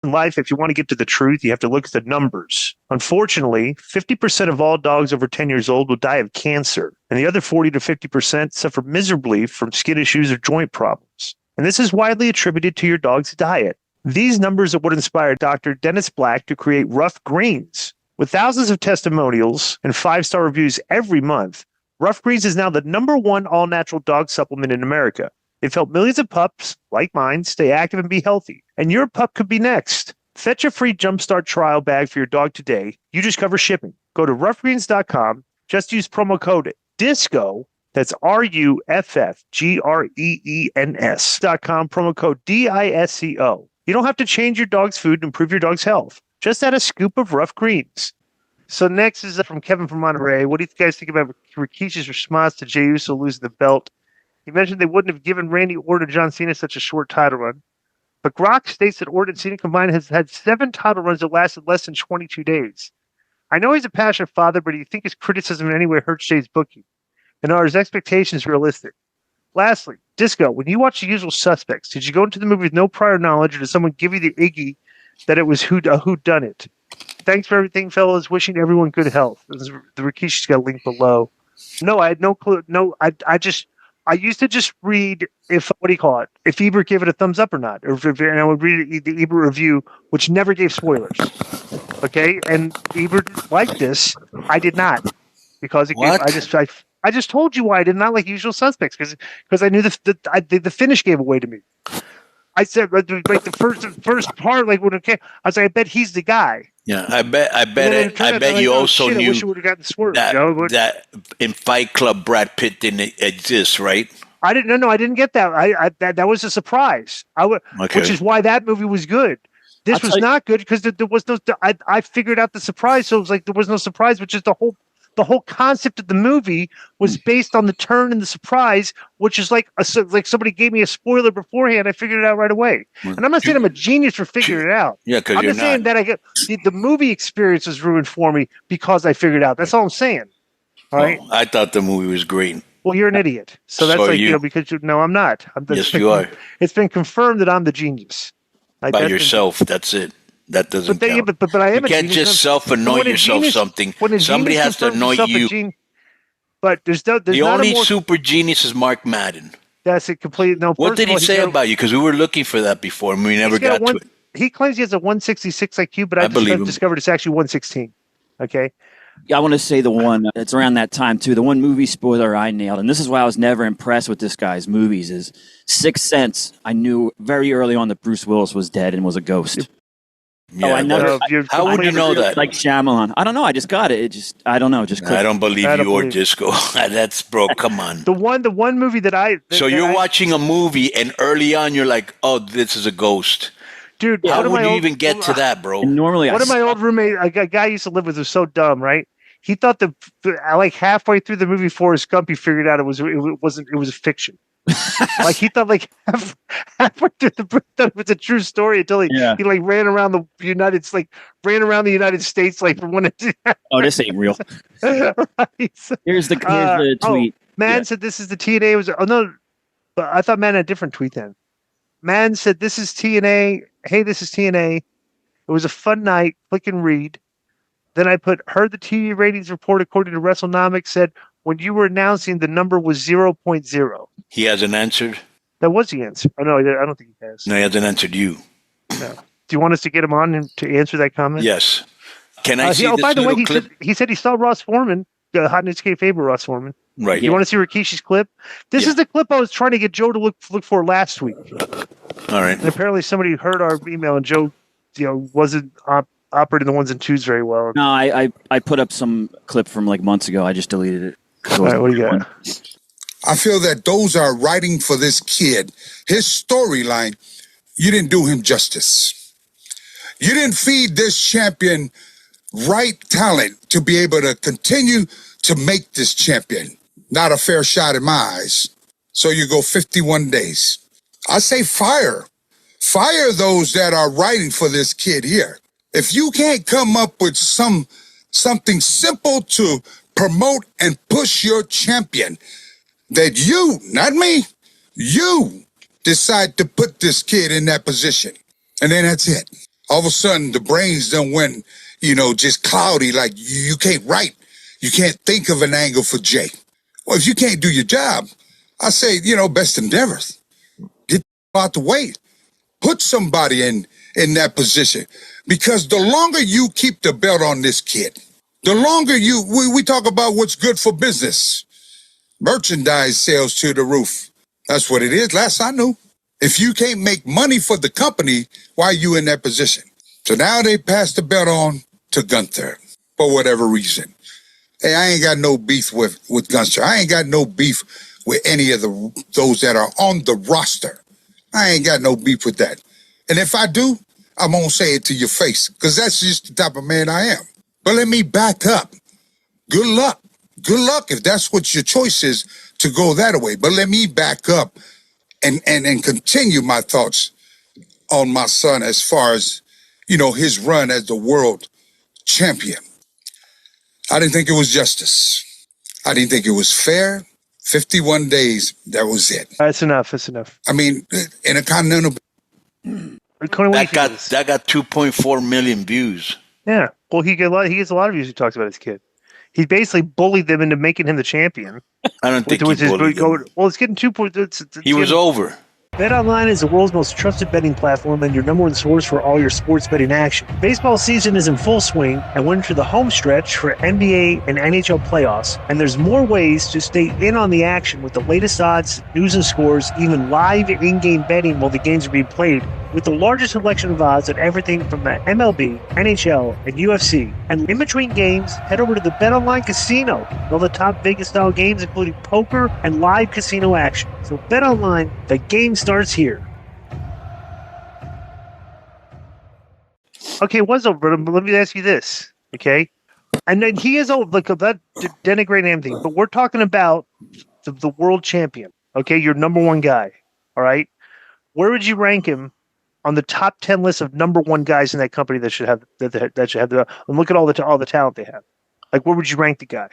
In life, if you want to get to the truth, you have to look at the numbers. Unfortunately, 50% of all dogs over 10 years old will die of cancer, and the other 40 to 50% suffer miserably from skin issues or joint problems. And this is widely attributed to your dog's diet. These numbers are what inspired Dr. Dennis Black to create Ruff Greens. With thousands of testimonials and 5-star reviews every month, Ruff Greens is now the #1 all-natural dog supplement in America. They've helped millions of pups, like mine, stay active and be healthy. And your pup could be next. Fetch a free Jumpstart trial bag for your dog today. You just cover shipping. Go to ruffgreens.com. Just use promo code DISCO. That's RUFFGREENS.com. Promo code DISCO. You don't have to change your dog's food to improve your dog's health. Just add a scoop of Ruff Greens. So next is from Kevin from Monterey. What do you guys think about Rikishi's response to Jey Uso losing the belt? He mentioned they wouldn't have given Randy Orton or John Cena such a short title run. But Grok states that Orton and Cena combined has had 7 title runs that lasted less than 22 days. I know he's a passionate father, but do you think his criticism in any way hurts Jay's booking? And are his expectations realistic? Lastly, Disco, when you watch The Usual Suspects, did you go into the movie with no prior knowledge, or did someone give you the Iggy that it was who done it? Thanks for everything, fellas. Wishing everyone good health. The Rikishi's got a link below. No, I had no clue. No, I used to just read if Ebert gave it a thumbs up or not, and I would read the Ebert review, which never gave spoilers. Okay, and Ebert liked this. I did not, because I just told you why I did not like Usual Suspects, because I knew the finish gave away to me. I said like the first part, like when it came, I was like, I bet he's the guy. Yeah, I bet you also knew I wish you would have gotten the swerve, that in Fight Club Brad Pitt didn't exist, right? I didn't. No, I didn't get that. That was a surprise. Which is why that movie was good. This was not good because there was no. I figured out the surprise, so it was like there was no surprise, which is the whole concept of the movie was based on the turn and the surprise, which is like somebody gave me a spoiler beforehand. I figured it out right away. And I'm not saying I'm a genius for figuring it out. Yeah, because I'm just saying that the movie experience was ruined for me because I figured it out. That's all I'm saying. All right. I thought the movie was great. Well, you're an idiot. So that's because no, I'm not. Yes, you are. It's been confirmed that I'm the genius. By yourself. That's it. That doesn't count. But I am. You can't just self-anoint yourself something. Somebody has to anoint you. But there's the only super genius is Mark Madden. That's it. Completely. No. What did he say about you? Because we were looking for that before, and we never got to it. He claims he has a 166 IQ, but I discovered it's actually 116. Okay. I want to say the one, it's around that time too, the one movie spoiler I nailed, and this is why I was never impressed with this guy's movies, is Sixth Sense. I knew very early on that Bruce Willis was dead and was a ghost. Yeah, how would you know that? Like Shyamalan. I don't know. I just got it. I don't know. I don't believe you or Disco. That's, bro, come on. The one movie that So you're watching a movie and early on you're like, oh, this is a ghost. Dude, how would you even get to that, bro? And normally, one of my old roommates, a guy I used to live with, was so dumb, right? He thought that like halfway through the movie Forrest Gump, he figured out it was a fiction. Like he thought like halfway through it was a true story until he like ran around the United States like from when oh, this ain't real. Right. Here's the tweet. Man said this is the TNA. But I thought Man had a different tweet then. Man said this is TNA. Hey, this is TNA. It was a fun night. Click and read. Then I heard the TV ratings report according to WrestleNomics said when you were announcing the number was 0.0. He hasn't answered? That was the answer. Oh, no, I don't think he has. No, he hasn't answered you. No. Do you want us to get him on to answer that comment? Yes. Can I see this by the way, clip? He said he saw Ross Foreman, Hot News Kayfabe Ross Foreman. Right. You want to see Rikishi's clip? This is the clip I was trying to get Joe to look for last week. All right. And apparently somebody heard our email and Joe, wasn't operating the ones and twos very well. No, I put up some clip from like months ago. I just deleted it. All right, what do you got? I feel that those are writing for this kid. His storyline, you didn't do him justice. You didn't feed this champion right talent to be able to continue to make this champion. Not a fair shot in my eyes. So you go 51 days. I say fire. Fire those that are writing for this kid here. If you can't come up with something simple to promote and push your champion, that you, not me, you decide to put this kid in that position. And then that's it. All of a sudden, the brains done went, just cloudy, like you can't write. You can't think of an angle for Jey. Well, if you can't do your job, I say, best endeavors. Get out the way. Put somebody in that position. Because the longer you keep the belt on this kid, the longer we talk about what's good for business. Merchandise sales to the roof. That's what it is. Last I knew. If you can't make money for the company, why are you in that position? So now they passed the belt on to Gunther for whatever reason. Hey, I ain't got no beef with Gunther. I ain't got no beef with any of those that are on the roster. I ain't got no beef with that. And if I do, I'm going to say it to your face because that's just the type of man I am. But let me back up. Good luck. Good luck if that's what your choice is to go that way. But let me back up and continue my thoughts on my son as far as, his run as the world champion. I didn't think it was justice. I didn't think it was fair. 51 days, that was it. That's enough. That's enough. I mean, in a continental... That got 2.4 million views. Yeah. Well, he gets a lot of views. He talks about his kid. He basically bullied them into making him the champion. I don't think he bullied them. Well, it's getting 2 points. He was over. BetOnline is the world's most trusted betting platform and your number one source for all your sports betting action. Baseball season is in full swing and we're into the home stretch for NBA and NHL playoffs, and there's more ways to stay in on the action with the latest odds, news and scores, even live in-game betting while the games are being played, with the largest selection of odds on everything from the MLB, NHL, and UFC. And in between games, head over to the BetOnline Casino. All the top Vegas-style games, including poker and live casino action. So BetOnline, the game starts here. Okay, what's over? But let me ask you this, okay? And then he is over, like that denigrating anything, but we're talking about the world champion, okay? Your number one guy, all right? Where would you rank him on the top 10 list of number one guys in that company that should have the and look at all the talent they have? Like, where would you rank the guy?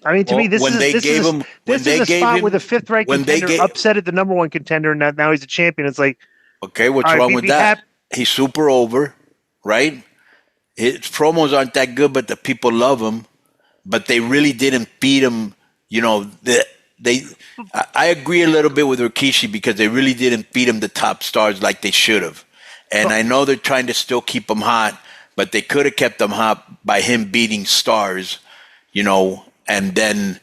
I mean, to me, this is a spot where the fifth-ranked contender upsetted the number one contender, and now he's a champion. It's like, okay, what's wrong with that? He's super over, right? His promos aren't that good, but the people love him. But they really didn't feed him. I agree a little bit with Rikishi because they really didn't feed him the top stars like they should have. And I know they're trying to still keep him hot, but they could have kept him hot by him beating stars, and then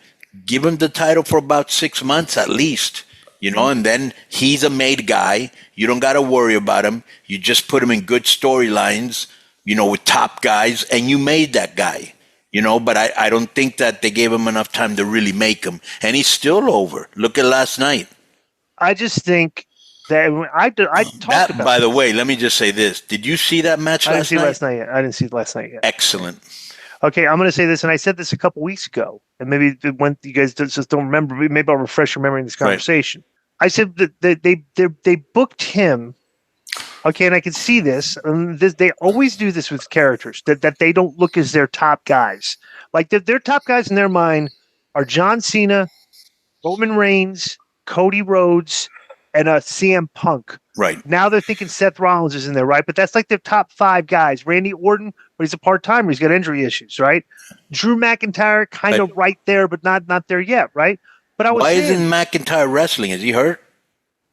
give him the title for about 6 months at least, and then he's a made guy. You don't got to worry about him. You just put him in good storylines, with top guys, and you made that guy. But I don't think that they gave him enough time to really make him. And he's still over. Look at last night. I just think that I talked that, about by the way, let me just say this. Did you see that match last night? I didn't see it last night yet. Excellent. Okay, I'm going to say this, and I said this a couple weeks ago, and maybe when you guys just don't remember, maybe I'll refresh your memory in this conversation. Right. I said that they booked him. Okay, and I can see this. They always do this with characters that they don't look as their top guys. Like their top guys in their mind are John Cena, Roman Reigns, Cody Rhodes, and CM Punk. Right. Now they're thinking Seth Rollins is in there, right? But that's like their top 5 guys. Randy Orton, but he's a part-timer. He's got injury issues, right? Drew McIntyre, kind of right there, but not there yet, right? But why isn't McIntyre wrestling? Is he hurt?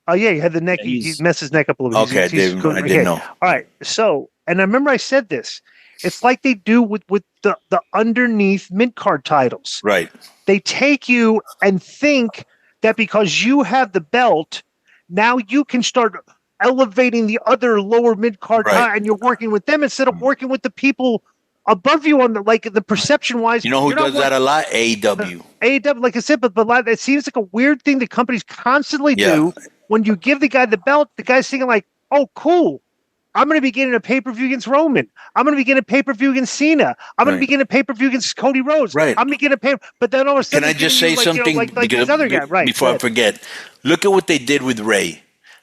Oh, yeah, he had the neck. He messed his neck up a little bit. Okay, I didn't know. All right, so, and I remember I said this. It's like they do with the underneath mid-card titles. Right. They take you and think that because you have the belt, now you can start elevating the other lower mid-card and you're working with them instead of working with the people above you on the perception wise. You know who does that a lot? AEW. AEW, like I said, but it seems like a weird thing that companies constantly do. When you give the guy the belt, the guy's thinking like, oh, cool. I'm going to be getting a pay-per-view against Roman. I'm going to be getting a pay-per-view against Cena. I'm going to be getting a pay-per-view against Cody Rhodes. Right. I'm going to get a pay. But then all of a sudden, can I just say something? Like this other guy, right? Before I forget, look at what they did with Ray.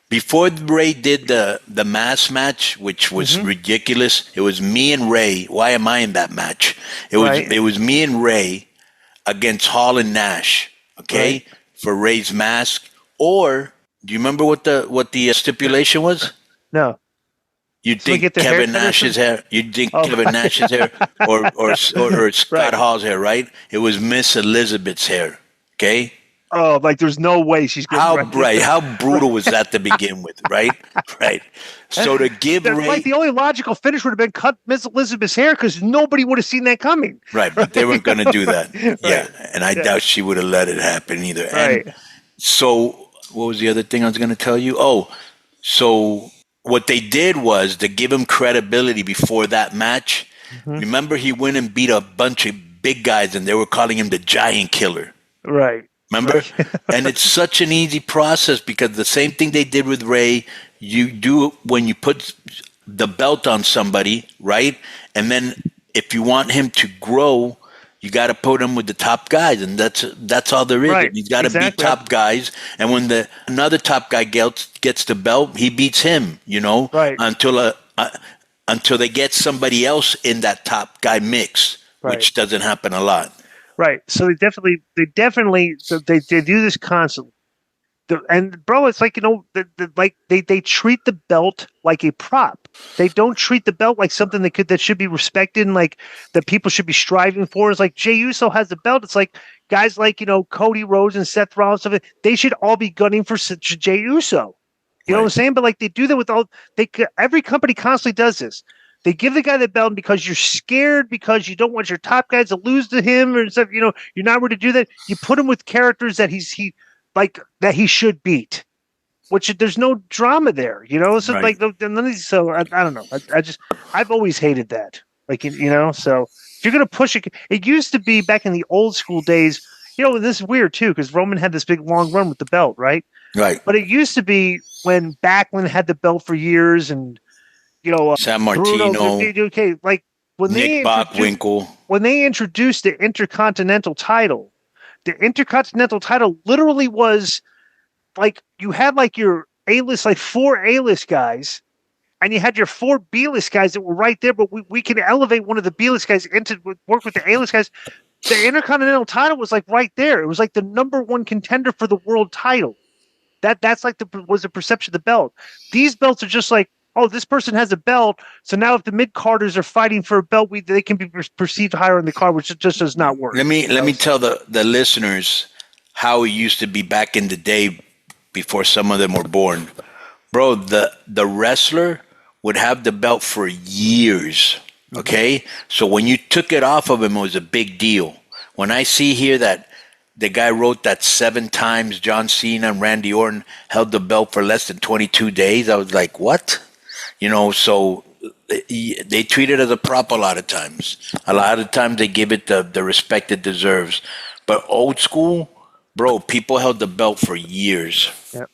Before Ray did the mass match, which was ridiculous, it was me and Ray. Why am I in that match? It was me and Ray against Hall and Nash. Okay, for Ray's mask. Or do you remember what the stipulation was? No. You'd So they think get their hair Kevin cut or Nash's something? hair. You'd think Oh. Kevin Nash's hair or Scott Right. Hall's hair, right? It was Miss Elizabeth's hair. Okay. Oh, like there's no way she's getting How brutal was that to begin with, right? Right. So to give That's Ray, like the only logical finish would have been cut Miss Elizabeth's hair because nobody would have seen that coming. right, but they weren't going to do that. Yeah, and I Yeah. doubt she would have let it happen either. Right. And so, what was the other thing I was going to tell you? Oh, so what they did was to give him credibility before that match. Mm-hmm. Remember, he went and beat a bunch of big guys, and they were calling him the Giant Killer. Right. Remember? And it's such an easy process because the same thing they did with Ray, you do when you put the belt on somebody, right? And then if you want him to grow, you got to put him with the top guys, and that's all there is. Right. He's got to beat Exactly. top guys, and when another top guy gets the belt, he beats him. Right. Until they get somebody else in that top guy mix, Right. which doesn't happen a lot. Right. So they definitely so they do this constantly. And bro, it's like, they treat the belt like a prop. They don't treat the belt like something that should be respected and like that people should be striving for. It's like Jey Uso has the belt. It's like guys like, Cody Rhodes and Seth Rollins, stuff. They should all be gunning for Jey Uso. You know what I'm saying? But like they do that with every company constantly does this. They give the guy the belt because you're scared because you don't want your top guys to lose to him or stuff. You're not ready to do that. You put him with characters that he should beat, which there's no drama there. So Right. I don't know. I've always hated that. So if you're gonna push it used to be back in the old school days. This is weird too because Roman had this big long run with the belt, right? Right. But it used to be when Backlund had the belt for years and. San Martino, okay, like when Nick Bockwinkel. when they introduced the Intercontinental title, the Intercontinental title literally was like you had like your A-list, like 4 A-list guys, and you had your 4 B-list guys that were right there, but we can elevate one of the B-list guys into work with the A-list guys. The Intercontinental title was like right there. It was like the number 1 contender for the world title. That's like was the perception of the belt. These belts are just like, oh, this person has a belt, so now if the mid-carders are fighting for a belt, they can be perceived higher in the card, which just does not work. Let me tell the listeners how it used to be back in the day before some of them were born. Bro, the wrestler would have the belt for years, okay? So when you took it off of him, it was a big deal. When I see here that the guy wrote that 7 times John Cena and Randy Orton held the belt for less than 22 days, I was like, what? So they treat it as a prop a lot of times. A lot of times they give it the respect it deserves. But old school, bro, people held the belt for years. Yep.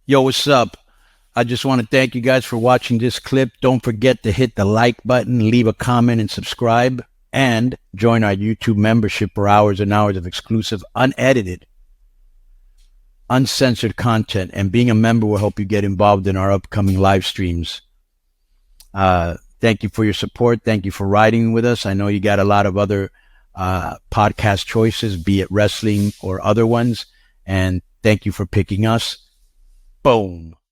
Yo, what's up? I just want to thank you guys for watching this clip. Don't forget to hit the like button, leave a comment, and subscribe. And join our YouTube membership for hours and hours of exclusive, unedited, uncensored content. And being a member will help you get involved in our upcoming live streams. Thank you for your support. Thank you for riding with us. I know you got a lot of other podcast choices, be it wrestling or other ones. And thank you for picking us. Boom.